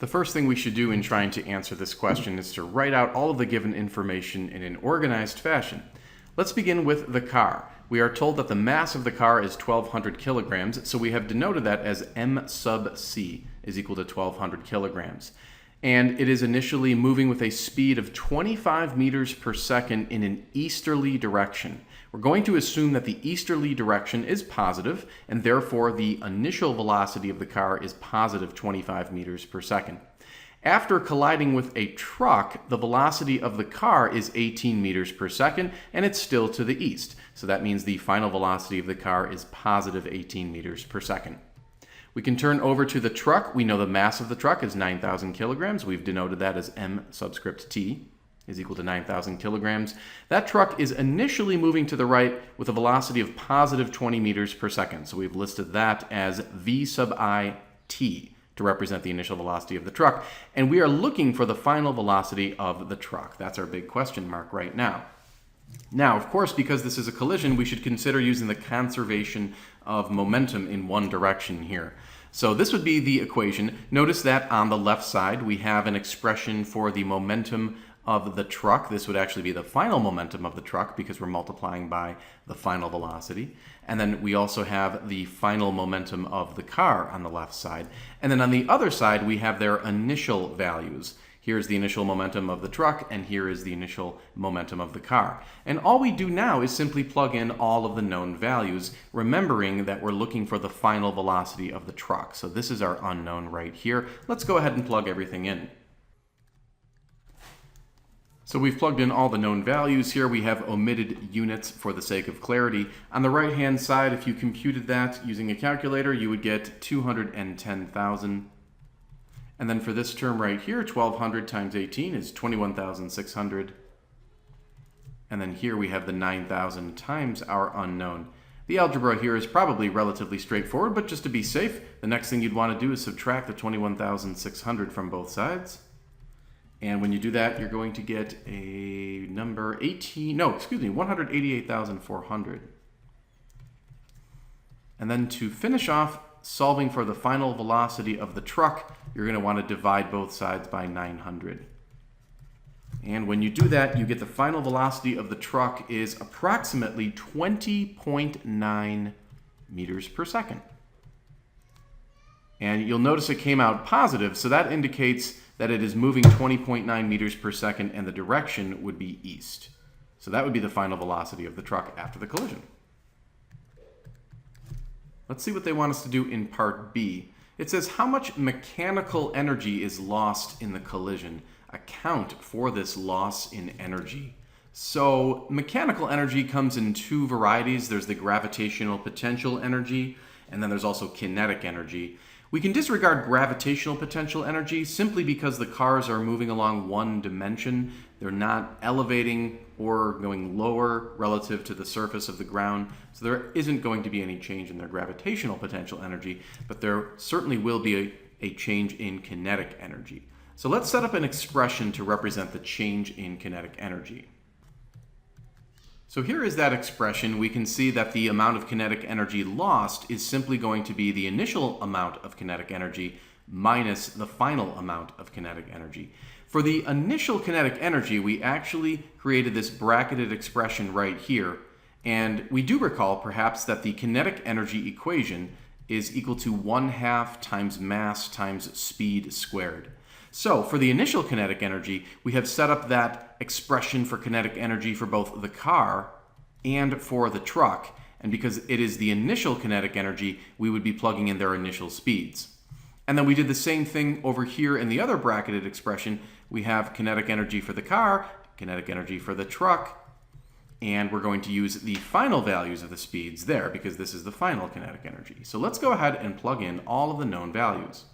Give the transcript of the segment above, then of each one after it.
The first thing we should do in trying to answer this question is to write out all of the given information in an organized fashion. Let's begin with the car. We are told that the mass of the car is 1,200 kilograms, so we have denoted that as m sub c is equal to 1,200 kilograms. And it is initially moving with a speed of 25 meters per second in an easterly direction. We're going to assume that the easterly direction is positive, and therefore the initial velocity of the car is positive 25 meters per second. After colliding with a truck, the velocity of the car is 18 meters per second, and it's still to the east. So that means the final velocity of the car is positive 18 meters per second. We can turn over to the truck. We know the mass of the truck is 9,000 kilograms. We've denoted that as m subscript t is equal to 9,000 kilograms. That truck is initially moving to the right with a velocity of positive 20 meters per second. So we've listed that as v sub I t to represent the initial velocity of the truck. And we are looking for the final velocity of the truck. That's our big question mark right now. Now, of course, because this is a collision, we should consider using the conservation of momentum in one direction here. So this would be the equation. Notice that on the left side, we have an expression for the momentum of the truck. This would actually be the final momentum of the truck because we're multiplying by the final velocity. And then we also have the final momentum of the car on the left side. And then on the other side, we have their initial values. Here's the initial momentum of the truck, and here is the initial momentum of the car. And all we do now is simply plug in all of the known values, remembering that we're looking for the final velocity of the truck. So this is our unknown right here. Let's go ahead and plug everything in. So we've plugged in all the known values here. We have omitted units for the sake of clarity. On the right-hand side, if you computed that using a calculator, you would get 210,000. And then for this term right here, 1,200 times 18 is 21,600. And then here we have the 9,000 times our unknown. The algebra here is probably relatively straightforward, but just to be safe, the next thing you'd want to do is subtract the 21,600 from both sides. And when you do that, you're going to get a number 188,400. And then to finish off solving for the final velocity of the truck, you're going to want to divide both sides by 900. And when you do that, you get the final velocity of the truck is approximately 20.9 meters per second. And you'll notice it came out positive, so that indicates that it is moving 20.9 meters per second, and the direction would be east. So that would be the final velocity of the truck after the collision. Let's see what they want us to do in part B. It says how much mechanical energy is lost in the collision. Account for this loss in energy. So mechanical energy comes in two varieties. There's the gravitational potential energy, and then there's also kinetic energy. We can disregard gravitational potential energy simply because the cars are moving along one dimension. They're not elevating or going lower relative to the surface of the ground. So there isn't going to be any change in their gravitational potential energy, but there certainly will be a change in kinetic energy. So let's set up an expression to represent the change in kinetic energy. So here is that expression. We can see that the amount of kinetic energy lost is simply going to be the initial amount of kinetic energy minus the final amount of kinetic energy. For the initial kinetic energy, we actually created this bracketed expression right here. And we do recall perhaps that the kinetic energy equation is equal to 1/2 times mass times speed squared. So for the initial kinetic energy, we have set up that expression for kinetic energy for both the car and for the truck. And because it is the initial kinetic energy, we would be plugging in their initial speeds. And then we did the same thing over here in the other bracketed expression. We have kinetic energy for the car, kinetic energy for the truck, and we're going to use the final values of the speeds there because this is the final kinetic energy. So let's go ahead and plug in all of the known values.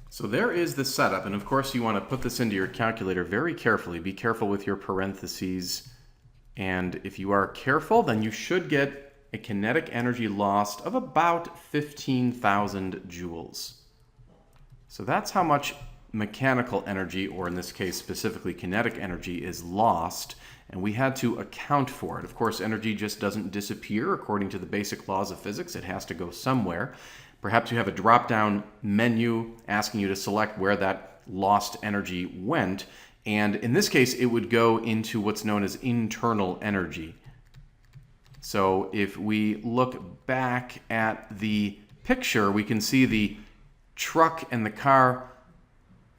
So there is the setup, and of course you want to put this into your calculator very carefully. Be careful with your parentheses, and if you are careful, then you should get a kinetic energy lost of about 15,000 joules. So that's how much mechanical energy, or in this case specifically kinetic energy, is lost, and we had to account for it. Of course, energy just doesn't disappear according to the basic laws of physics. It has to go somewhere. Perhaps you have a drop-down menu asking you to select where that lost energy went. And in this case, it would go into what's known as internal energy. So if we look back at the picture, we can see the truck and the car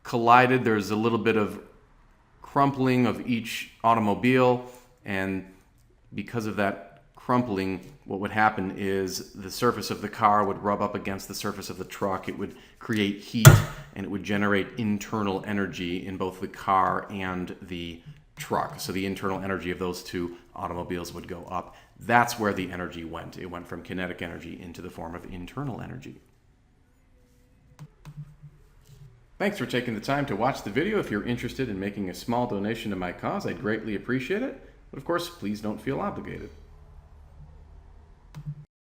collided. There's a little bit of crumpling of each automobile, and because of that crumpling, what would happen is the surface of the car would rub up against the surface of the truck. It would create heat, and it would generate internal energy in both the car and the truck. So the internal energy of those two automobiles would go up. That's where the energy went. It went from kinetic energy into the form of internal energy. Thanks for taking the time to watch the video. If you're interested in making a small donation to my cause, I'd greatly appreciate it. But of course, please don't feel obligated.